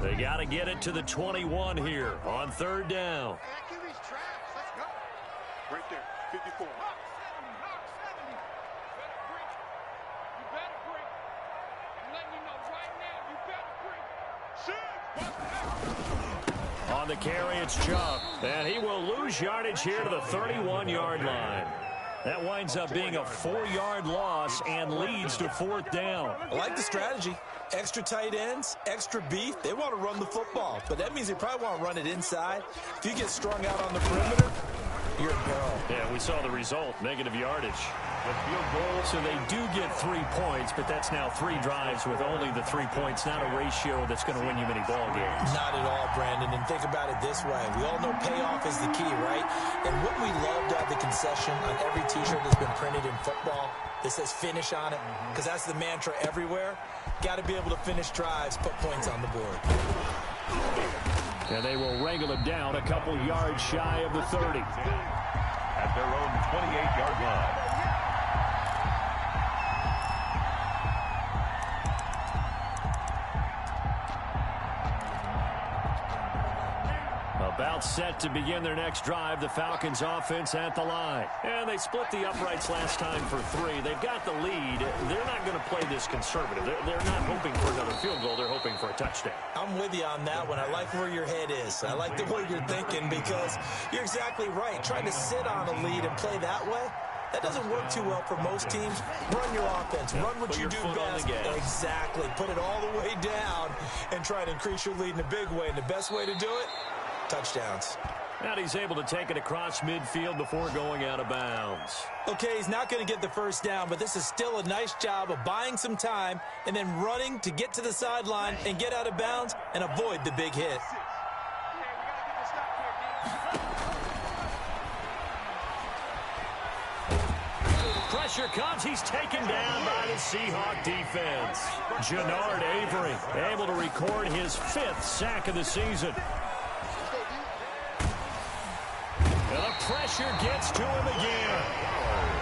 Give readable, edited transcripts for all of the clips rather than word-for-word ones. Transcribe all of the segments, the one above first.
They got to get it to the 21 here on third down. Right there, 54. On the carry, it's Chubb. And he will lose yardage here to the 31-yard line. That winds up being a 4-yard loss and leads to fourth down. I like the strategy. Extra tight ends, extra beef. They want to run the football, but that means they probably want to run it inside. If you get strung out on the perimeter, you're in peril. Yeah, we saw the result, negative yardage. The field goal. So they do get 3 points, but that's now 3 drives with only the 3 points, not a ratio that's going to win you many ball games. Not at all, Brandon. And think about it this way. We all know payoff is the key, right? And wouldn't we love to have the concession on every T-shirt that's been printed in football that says finish on it? Because that's the mantra everywhere. Got to be able to finish drives, put points on the board. And they will wrangle him down a couple yards shy of the 30. At their own 28-yard line. About set to begin their next drive, the Falcons offense at the line. And they split the uprights last time for 3. They've got the lead. They're not going to play this conservative. They're not hoping for another field goal. They're hoping for a touchdown. I'm with you on that one. I like where your head is. I like the way you're thinking because you're exactly right. Trying to sit on a lead and play that way, that doesn't work too well for most teams. Run your offense. Run what you do best. Exactly. Put it all the way down and try to increase your lead in a big way. And the best way to do it, touchdowns. And he's able to take it across midfield before going out of bounds. Okay, he's not going to get the first down, but this is still a nice job of buying some time and then running to get to the sideline and get out of bounds and avoid the big hit. Pressure comes. He's taken down by the Seahawk defense. Jannard Avery able to record his 5th sack of the season. And the pressure gets to him again.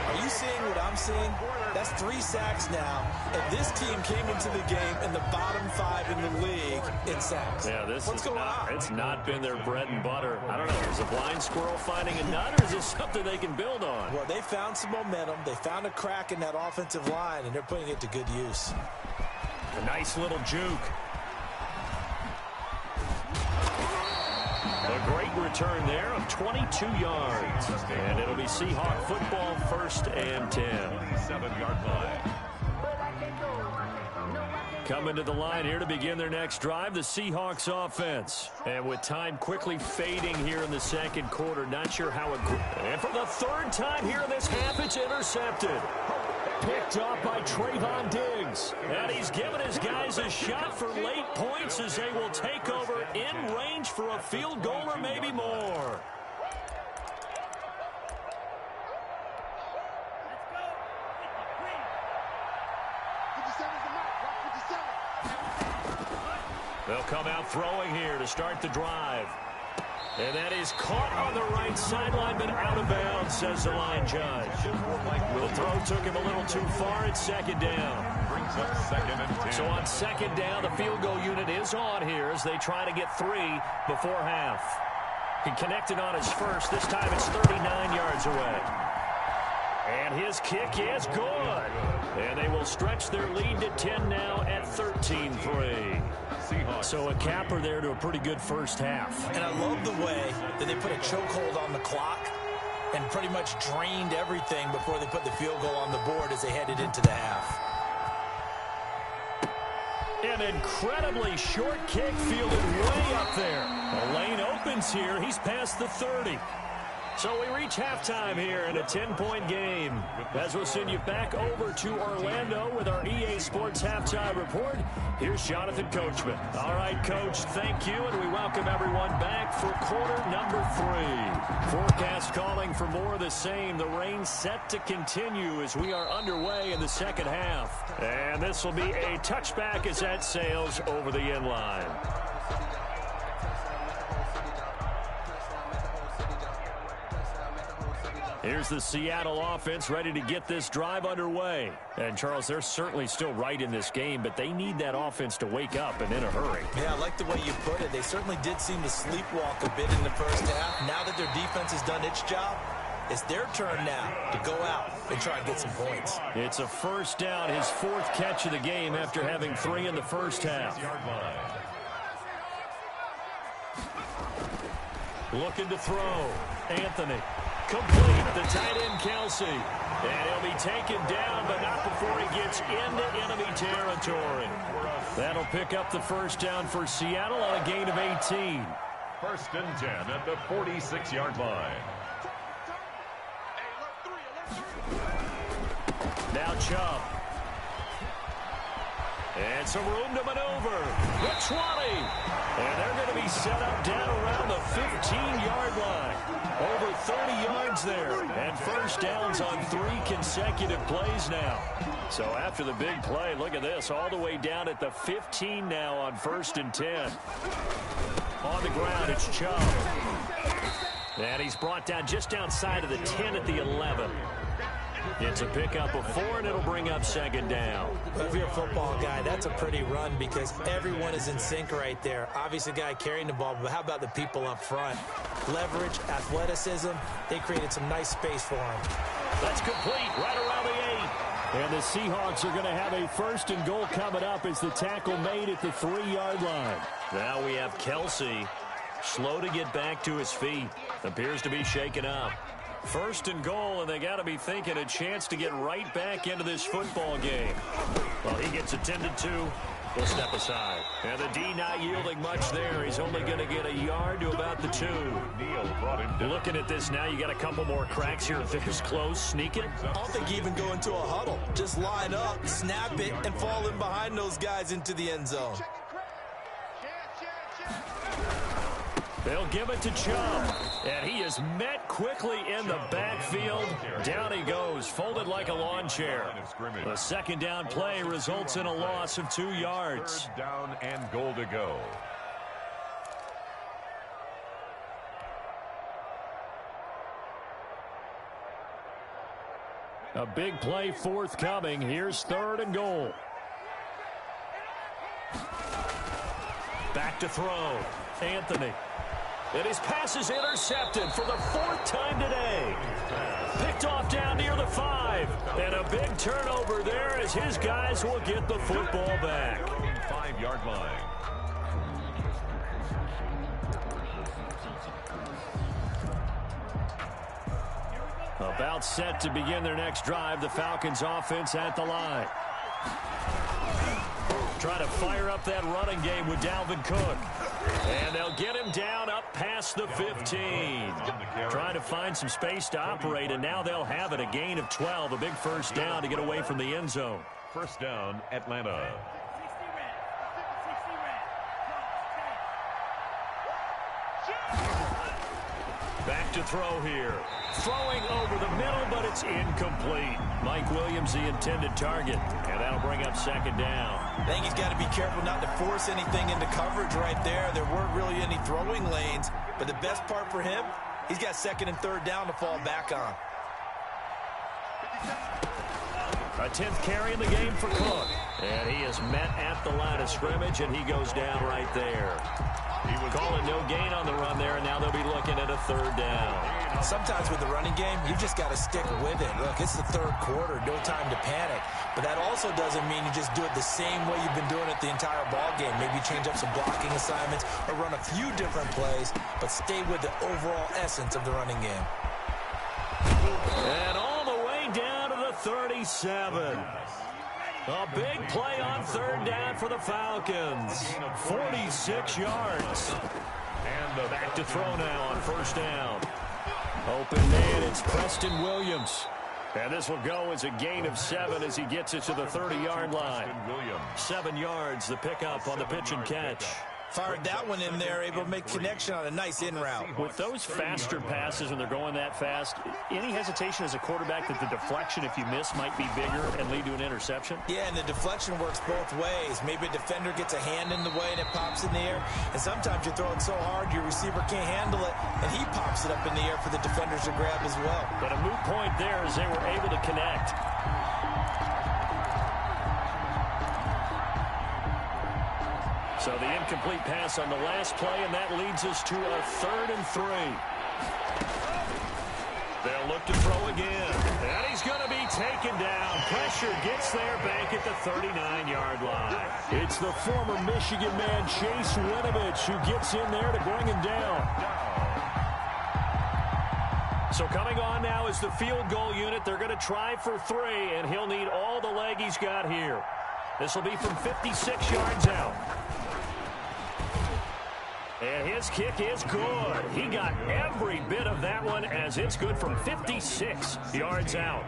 Are you seeing what I'm seeing? That's 3 sacks now. And this team came into the game in the bottom 5 in the league in sacks. Yeah, What's going on? It's not been their bread and butter. I don't know. Is a blind squirrel finding a nut, or is this something they can build on? Well, they found some momentum. They found a crack in that offensive line, and they're putting it to good use. A nice little juke. A great return there of 22 yards. And it'll be Seahawk football, 1st and 10. 7-yard line. Coming to the line here to begin their next drive, the Seahawks offense. And with time quickly fading here in the second quarter, not sure how it... And for the 3rd time here in this half, it's intercepted. Picked off by Trayvon Diggs. And he's given his guys a shot for late points as they will take over in range for a field goal or maybe more. They'll come out throwing here to start the drive. And that is caught on the right sideline, but out of bounds, says the line judge. The throw took him a little too far. It's 2nd down. Brings up 2nd and 10. So on 2nd down, the field goal unit is on here as they try to get 3 before half. He connected on his first. This time it's 39 yards away. And his kick is good. And they will stretch their lead to 10 now at 13-3. So a capper there to a pretty good first half. And I love the way that they put a chokehold on the clock and pretty much drained everything before they put the field goal on the board as they headed into the half. An incredibly short kick fielded way up there. The lane opens here. He's past the 30. So we reach halftime here in a 10-point game. As we'll send you back over to Orlando with our EA Sports Halftime Report, here's Jonathan Coachman. All right, Coach, thank you, and we welcome everyone back for quarter number 3. Forecast calling for more of the same. The rain set to continue as we are underway in the second half. And this will be a touchback as that sails over the end line. Here's the Seattle offense ready to get this drive underway. And, Charles, they're certainly still right in this game, but they need that offense to wake up and in a hurry. Yeah, I like the way you put it. They certainly did seem to sleepwalk a bit in the first half. Now that their defense has done its job, it's their turn now to go out and try and get some points. It's a first down, his 4th catch of the game after having 3 in the first half. Looking to throw. Anthony. Complete. The tight end, Kelsey. And he'll be taken down, but not before he gets into enemy territory. That'll pick up the first down for Seattle on a gain of 18. 1st and 10 at the 46-yard line. Now Chubb. And some room to maneuver. The 20. And they're going to be set up down around the 15-yard line. Over 30 yards there. And first downs on 3 consecutive plays now. So after the big play, look at this. All the way down at the 15 now on 1st and 10. On the ground, it's Chubb. And he's brought down just outside of the 10 at the 11. It's a pickup of 4, and it'll bring up 2nd down. Well, if you're a football guy, that's a pretty run because everyone is in sync right there. Obviously, the guy carrying the ball, but how about the people up front? Leverage, athleticism, they created some nice space for him. That's complete, right around the 8. And the Seahawks are going to have a 1st and goal coming up as the tackle made at the 3-yard line. Now we have Kelsey, slow to get back to his feet. Appears to be shaken up. 1st and goal, and they got to be thinking a chance to get right back into this football game. Well, he gets attended to. We'll step aside. And the D not yielding much there. He's only going to get a yard to about the 2. Looking at this now, you got a couple more cracks here. This close, sneak it. I don't think you even go into a huddle. Just line up, snap it, and fall in behind those guys into the end zone. They'll give it to Chubb, and he is met quickly in the backfield. Down he goes, folded like a lawn chair. The 2nd down play results in a loss of 2 yards. 3rd down and goal to go. A big play forthcoming. Here's 3rd and goal. Back to throw. Anthony. And his pass is intercepted for the 4th time today. Picked off down near the 5. And a big turnover there as his guys will get the football back. 5-yard line. About set to begin their next drive. The Falcons offense at the line. Trying to fire up that running game with Dalvin Cook. And they'll get him down up past the 15. Trying to find some space to operate, and now they'll have it. A gain of 12, a big first down to get away from the end zone. 1st down, Atlanta. Back to throw here. Throwing over the middle, but it's incomplete. Mike Williams, the intended target. And that'll bring up 2nd down. I think he's got to be careful not to force anything into coverage right there. There weren't really any throwing lanes. But the best part for him, he's got 2nd and 3rd down to fall back on. A 10th carry in the game for Cook. And he is met at the line of scrimmage, and he goes down right there. He was calling no gain on the run there, and now they'll be looking at a 3rd down. Sometimes with the running game, you just got to stick with it. Look, it's the 3rd quarter, no time to panic. But that also doesn't mean you just do it the same way you've been doing it the entire ball game. Maybe change up some blocking assignments or run a few different plays, but stay with the overall essence of the running game. And all the way down to the 37. A big play on 3rd down for the Falcons. 46 yards. And back to throw now on 1st down. Open man, it's Preston Williams. And this will go as a gain of 7 as he gets it to the 30-yard line. 7 yards, the pickup on the pitch and catch. Fired that one in there, able to make connection on a nice in route. With those faster passes when they're going that fast, any hesitation as a quarterback that the deflection, if you miss, might be bigger and lead to an interception? Yeah, and the deflection works both ways. Maybe a defender gets a hand in the way and it pops in the air. And sometimes you throw it so hard your receiver can't handle it, and he pops it up in the air for the defenders to grab as well. But a moot point there as they were able to connect. So the incomplete pass on the last play, and that leads us to a 3rd and 3. They'll look to throw again. And he's going to be taken down. Pressure gets there back at the 39-yard line. It's the former Michigan man, Chase Winovich, who gets in there to bring him down. So coming on now is the field goal unit. They're going to try for 3, and he'll need all the leg he's got here. This will be from 56 yards out. And his kick is good. He got every bit of that one as it's good from 56 yards out.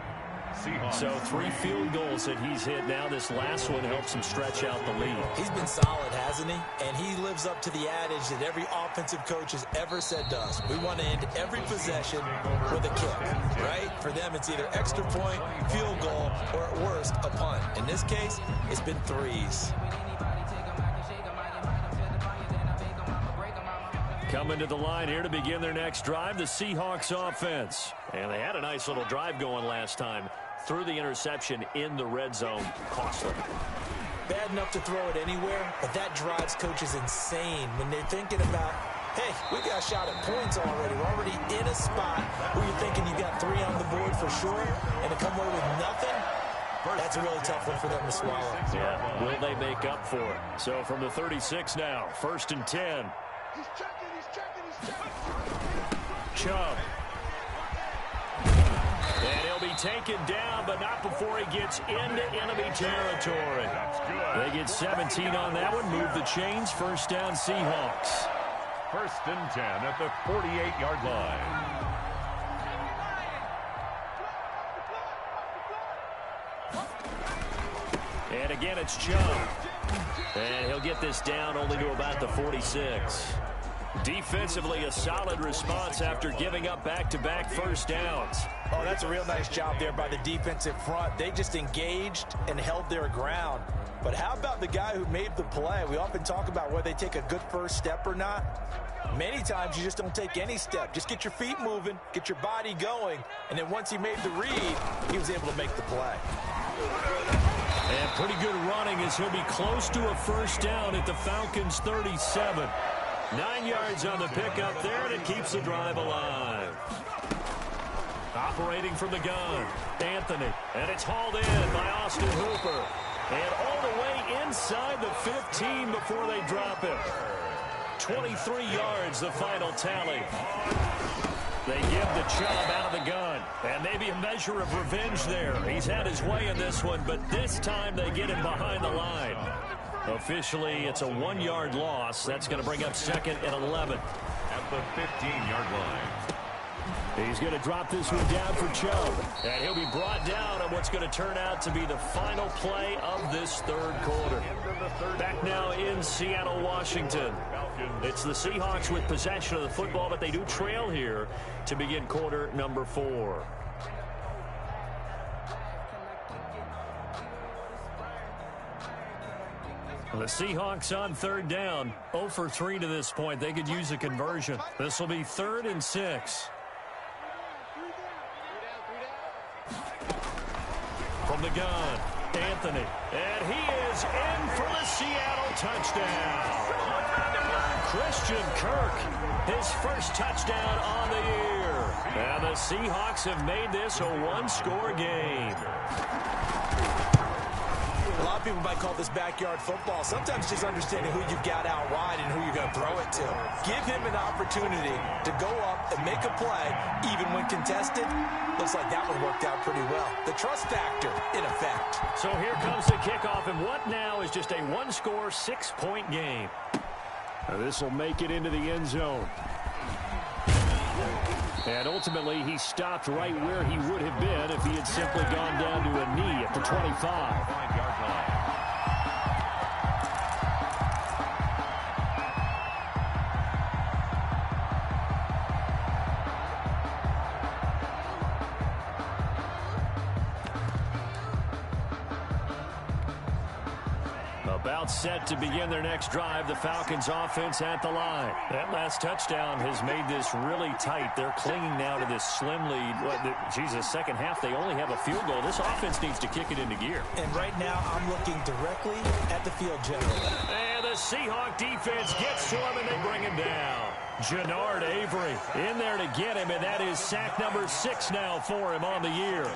So 3 field goals that he's hit now. This last one helps him stretch out the lead. He's been solid, hasn't he? And he lives up to the adage that every offensive coach has ever said to us. We want to end every possession with a kick, right? For them, it's either extra point, field goal, or at worst, a punt. In this case, it's been 3s. Coming to the line here to begin their next drive, the Seahawks offense. And they had a nice little drive going last time. Threw the interception in the red zone. Costly. Bad enough to throw it anywhere, but that drives coaches insane when they're thinking about, hey, we got a shot at points already. We're already in a spot where you're thinking you got 3 on the board for sure, and to come away with nothing, that's a really tough one for them to swallow. Yeah, will they make up for it? So from the 36 now, 1st and 10. He's checking. Chubb. And he'll be taken down, but not before he gets into enemy territory. They get 17 on that one. Move the chains. 1st down, Seahawks. 1st and 10 at the 48-yard line. And again, it's Chubb. And he'll get this down only to about the 46. Defensively, a solid response after giving up back-to-back 1st downs. Oh, that's a real nice job there by the defensive front. They just engaged and held their ground. But how about the guy who made the play? We often talk about whether they take a good first step or not. Many times you just don't take any step. Just get your feet moving, get your body going, and then once he made the read, he was able to make the play. And pretty good running as he'll be close to a 1st down at the Falcons' 37. 9 yards on the pickup there, and it keeps the drive alive. Operating from the gun, Anthony. And it's hauled in by Austin Hooper. And all the way inside the 15 before they drop it. 23 yards, the final tally. They give the Chubb out of the gun. And maybe a measure of revenge there. He's had his way in this one, but this time they get him behind the line. Officially, it's a 1-yard loss. That's going to bring up 2nd and 11. At the 15-yard line. He's going to drop this one down for Chubb. And he'll be brought down on what's going to turn out to be the final play of this 3rd quarter. Back now in Seattle, Washington. It's the Seahawks with possession of the football, but they do trail here to begin quarter number 4. The Seahawks on 3rd down. 0 for 3 to this point. They could use a conversion. This will be 3rd and 6. From the gun, Anthony. And he is in for the Seattle touchdown. Christian Kirk, his 1st touchdown on the year. And the Seahawks have made this a 1-score game. A lot of people might call this backyard football. Sometimes just understanding who you've got out wide and who you're going to throw it to. Give him an opportunity to go up and make a play, even when contested. Looks like that one worked out pretty well. The trust factor, in effect. So here comes the kickoff, and what now is just a 1-score, 6-point game. Now this will make it into the end zone. And ultimately, he stopped right where he would have been if he had simply gone down to a knee at the 25. About set to begin their next drive, the Falcons offense at the line. That last touchdown has made this really tight. They're clinging now to this slim lead. Second half, they only have a field goal. This offense needs to kick it into gear. And right now, I'm looking directly at the field general. And the Seahawk defense gets to him, and they bring him down. Jannard Avery in there to get him, and that is sack number 6 now for him on the year.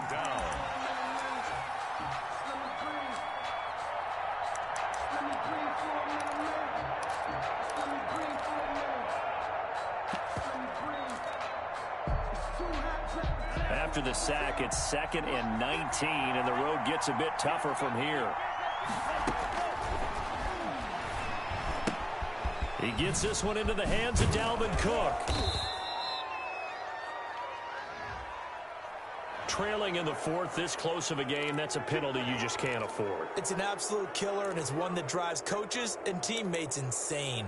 After the sack, it's 2nd and 19, and the road gets a bit tougher from here. He gets this one into the hands of Dalvin Cook. Trailing in the 4th, this close of a game, that's a penalty you just can't afford. It's an absolute killer, and it's one that drives coaches and teammates insane.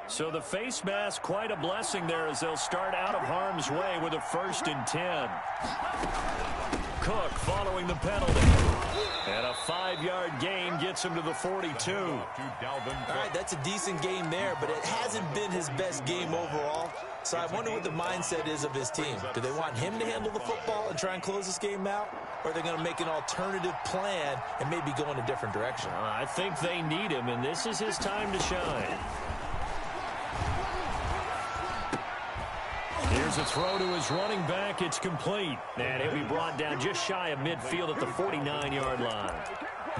So the face mask, quite a blessing there as they'll start out of harm's way with a 1st and 10. Cook following the penalty. And a 5-yard gain gets him to the 42. All right, that's a decent game there, but it hasn't been his best game overall. So I wonder what the mindset is of his team. Do they want him to handle the football and try and close this game out? Or are they going to make an alternative plan and maybe go in a different direction? I think they need him, and this is his time to shine. Here's a throw to his running back. It's complete. And he'll be brought down just shy of midfield at the 49-yard line.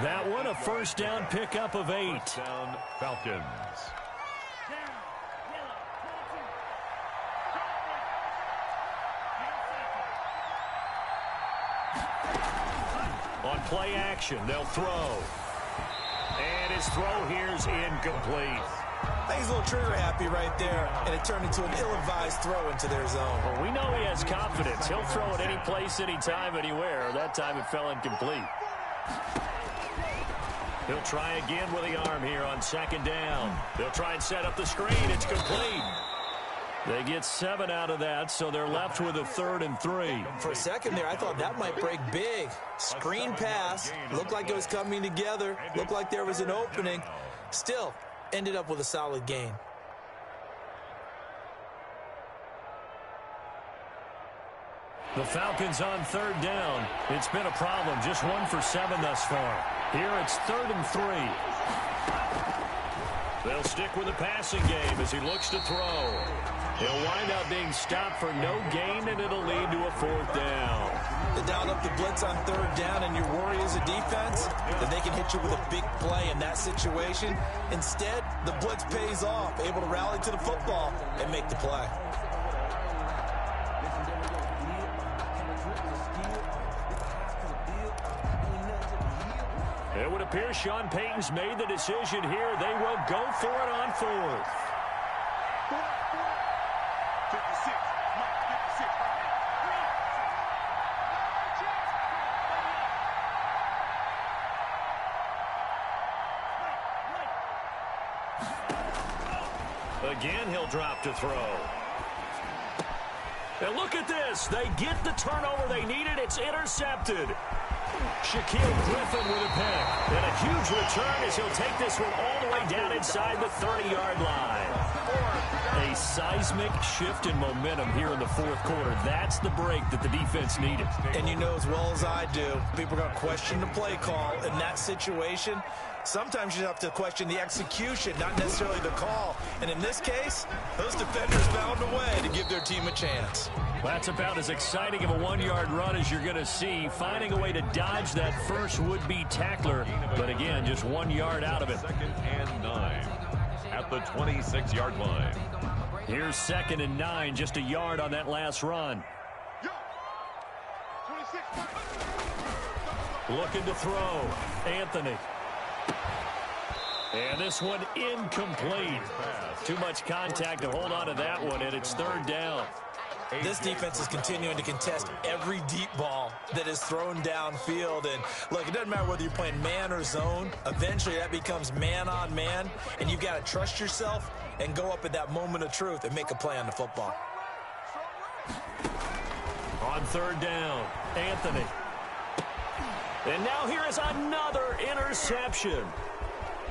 That one, a 1st down pickup of 8. Down Falcons. On play action, they'll throw. And his throw here's incomplete. I think he's a little trigger happy right there, and it turned into an ill-advised throw into their zone. Well, we know he has confidence. He'll throw it any place, anytime, anywhere. That time it fell incomplete. He'll try again with the arm here on 2nd down. They'll try and set up the screen. It's complete. They get 7 out of that, so they're left with a 3rd and 3. For a second there, I thought that might break big. Screen pass. Looked like it was coming together. Looked like there was an opening. Still, ended up with a solid gain. The Falcons on 3rd down. It's been a problem. Just 1 for 7 thus far. Here it's 3rd and 3. They'll stick with the passing game as he looks to throw. He'll wind up being stopped for no gain, and it'll lead to a 4th down. They dialed up the blitz on 3rd down, and your worry as a defense that they can hit you with a big play in that situation. Instead, the blitz pays off, able to rally to the football and make the play. It would appear Sean Payton's made the decision here. They will go for it on 4th. Again, he'll drop to throw. And look at this. They get the turnover they needed. It's intercepted. Shaquille Griffin with a pick. And a huge return as he'll take this one all the way down inside the 30-yard line. A seismic shift in momentum here in the 4th quarter. That's the break that the defense needed. And you know as well as I do, people are going to question the play call in that situation. Sometimes you have to question the execution, not necessarily the call. And in this case, those defenders found a way to give their team a chance. That's about as exciting of a 1-yard run as you're going to see. Finding a way to dodge that first would-be tackler. But again, just 1 yard out of it. 2nd and 9 at the 26-yard line. Here's 2nd and 9, just a yard on that last run. Looking to throw. Anthony. And this one incomplete. Too much contact to hold on to that one, and it's 3rd down. This defense is continuing to contest every deep ball that is thrown downfield. And look, it doesn't matter whether you're playing man or zone. Eventually that becomes man on man, and you've got to trust yourself and go up at that moment of truth and make a play on the football. On 3rd down, Anthony. And now here is another interception.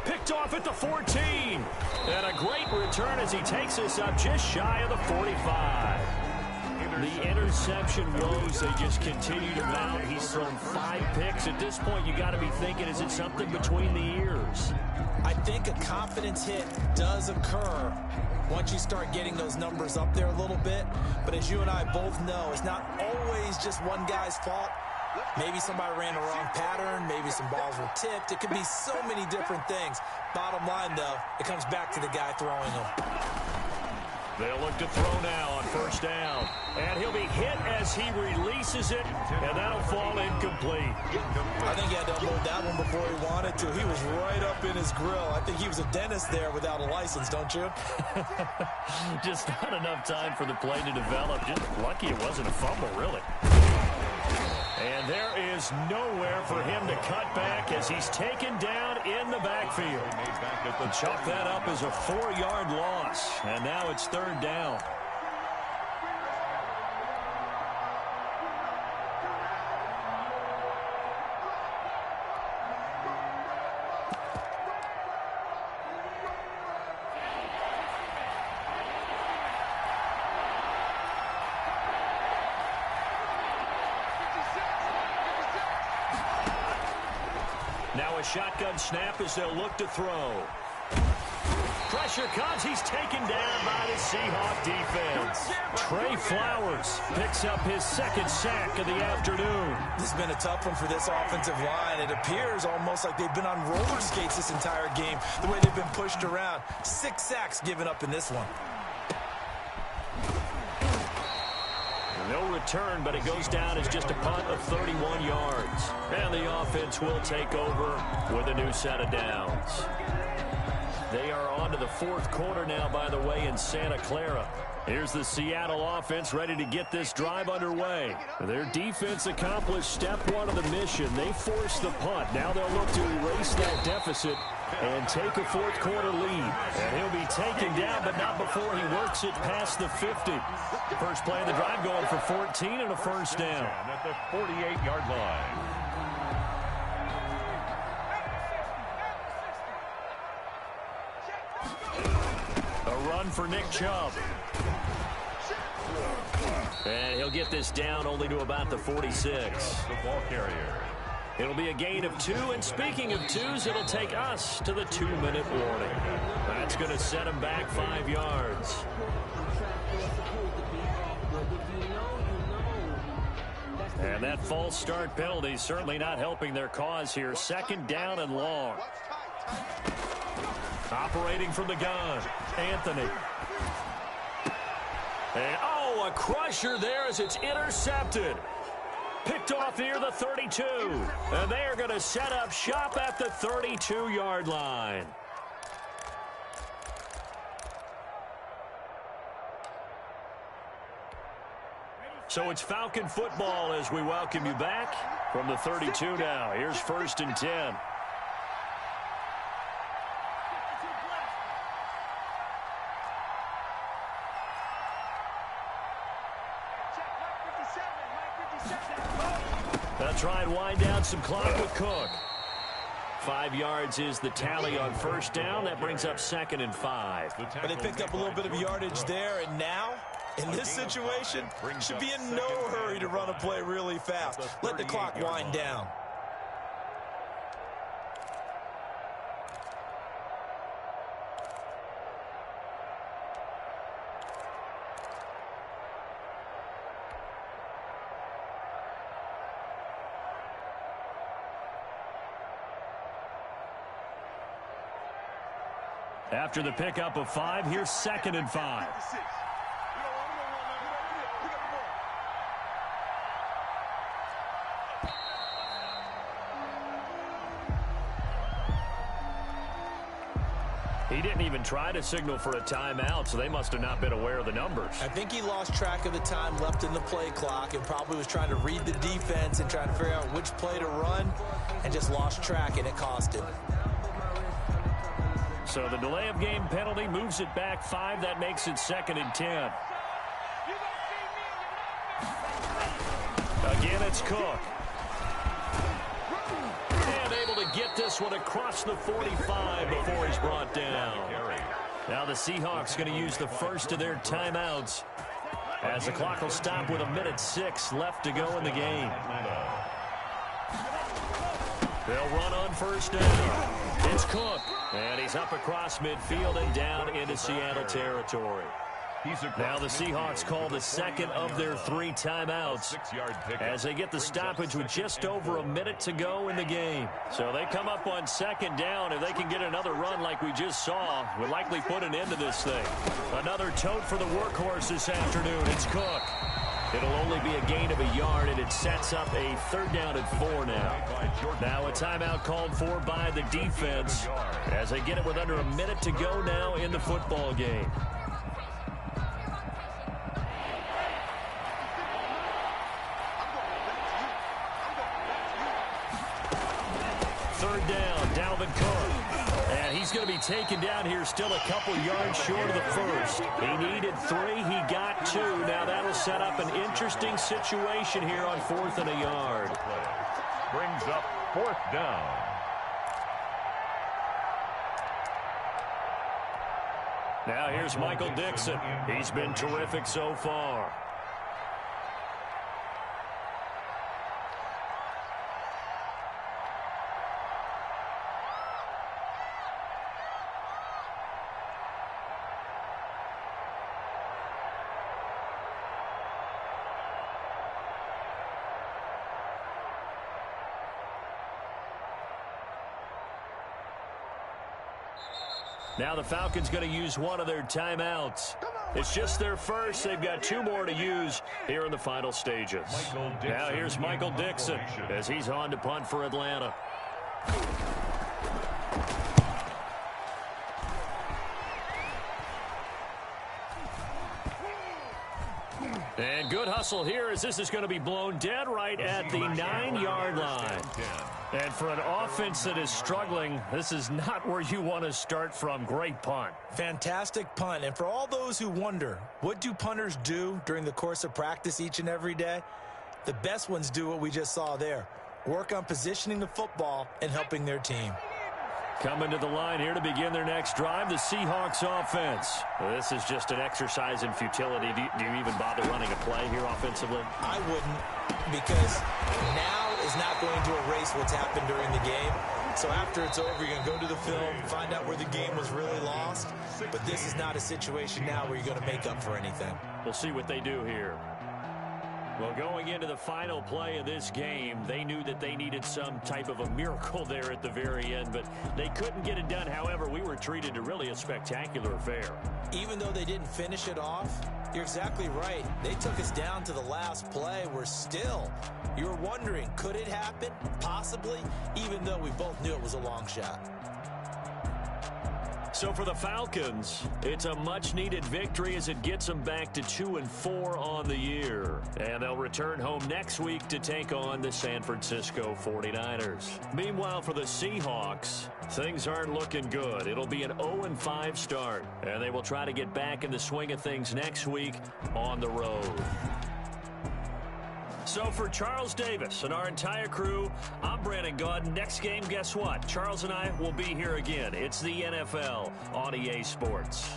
Picked off at the 14. And a great return as he takes us up just shy of the 45. The interception woes, they just continue to mount. He's thrown 5 picks. At this point, you got to be thinking, is it something between the ears? I think a confidence hit does occur once you start getting those numbers up there a little bit. But as you and I both know, it's not always just one guy's fault. Maybe somebody ran the wrong pattern. Maybe some balls were tipped. It could be so many different things. Bottom line, though, it comes back to the guy throwing them. They'll look to throw now on first down. And he'll be hit as he releases it, and that'll fall incomplete. I think he had to unload that one before he wanted to. He was right up in his grill. I think he was a dentist there without a license, don't you? Just not enough time for the play to develop. Just lucky it wasn't a fumble, really. And there is nowhere for him to cut back as he's taken down in the backfield. Chalk that up as a 4-yard loss. And now it's third down. Now a shotgun snap as they'll look to throw. Pressure comes. He's taken down by the Seahawk defense. Trey Flowers picks up his second sack of the afternoon. This has been a tough one for this offensive line. It appears almost like they've been on roller skates this entire game, the way they've been pushed around. 6 sacks given up in this one. No return, but it goes down as just a punt of 31 yards. And the offense will take over with a new set of downs. They are on to the fourth quarter now, by the way, in Santa Clara. Here's the Seattle offense ready to get this drive underway. Their defense accomplished step 1 of the mission. They forced the punt. Now they'll look to erase that deficit and take a fourth quarter lead. And he'll be taken down, but not before he works it past the 50. First play of the drive going for 14 and a first down. At the 48-yard line. A run for Nick Chubb. And he'll get this down only to about the 46. The ball carrier. It'll be a gain of 2, and speaking of 2s, it'll take us to the 2-minute warning. That's going to set him back 5 yards. And that false start penalty certainly not helping their cause here. Second down and long. Operating from the gun, Anthony. And, a crusher there as it's intercepted. Picked off near the 32. And they are going to set up shop at the 32-yard line. So it's Falcon football as we welcome you back from the 32 now. Here's first and 10. They'll try and wind down some clock with Cook. 5 yards is the tally on first down. That brings up 2nd and 5. But they picked up a little bit of yardage there, and now, in this situation, should be in no hurry to run a play really fast. Let the clock wind down. After the pickup of 5, here's 2nd and 5. He didn't even try to signal for a timeout, so they must have not been aware of the numbers. I think he lost track of the time left in the play clock and probably was trying to read the defense and trying to figure out which play to run and just lost track, and it cost him. So the delay of game penalty moves it back 5. That makes it 2nd and 10. Again, it's Cook. this one across the 45 before he's brought down. Now the Seahawks going to use the first of their timeouts as the clock will stop with 1:06 left to go in the game. They'll run on first down. It's Cook, and he's up across midfield and down into Seattle territory. Now the Seahawks call the second of their 3 timeouts as they get the stoppage with just over 1 minute to go in the game. So they come up on second down. If they can get another run like we just saw, we'll likely put an end to this thing. Another tote for the workhorse this afternoon. It's Cook. It'll only be a gain of 1 yard, and it sets up a 3rd down and 4 now. Now a timeout called for by the defense as they get it with under 1 minute to go now in the football game. 3rd down, Dalvin Cook. And he's going to be taken down here still a couple yards short of the first. He needed 3. He got 2. Now that'll set up an interesting situation here on 4th and a yard. Brings up 4th down. Now here's Michael Dixon. He's been terrific so far. Now the Falcons going to use one of their timeouts. It's just their first. They've got 2 more to use here in the final stages. Now here's Michael Dixon as he's on to punt for Atlanta. And good hustle here as this is going to be blown dead right at the 9-yard line. And for an offense that is struggling, this is not where you want to start from. Great punt. Fantastic punt. And for all those who wonder, what do punters do during the course of practice each and every day? The best ones do what we just saw there. Work on positioning the football and helping their team. Coming to the line here to begin their next drive, the Seahawks offense. This is just an exercise in futility. Do you even bother running a play here offensively? I wouldn't, because now is not going to erase what's happened during the game. So after it's over, you're going to go to the film, find out where the game was really lost. But this is not a situation now where you're going to make up for anything. We'll see what they do here. Well, going into the final play of this game, they knew that they needed some type of a miracle there at the very end, but they couldn't get it done. However, we were treated to really a spectacular affair. Even though they didn't finish it off, you're exactly right. They took us down to the last play. We're still, you're wondering, could it happen? Possibly, even though we both knew it was a long shot. So for the Falcons, it's a much-needed victory as it gets them back to 2-4 on the year. And they'll return home next week to take on the San Francisco 49ers. Meanwhile, for the Seahawks, things aren't looking good. It'll be an 0-5 start, and they will try to get back in the swing of things next week on the road. So for Charles Davis and our entire crew, I'm Brandon Gaudin. Next game, guess what? Charles and I will be here again. It's the NFL on EA Sports.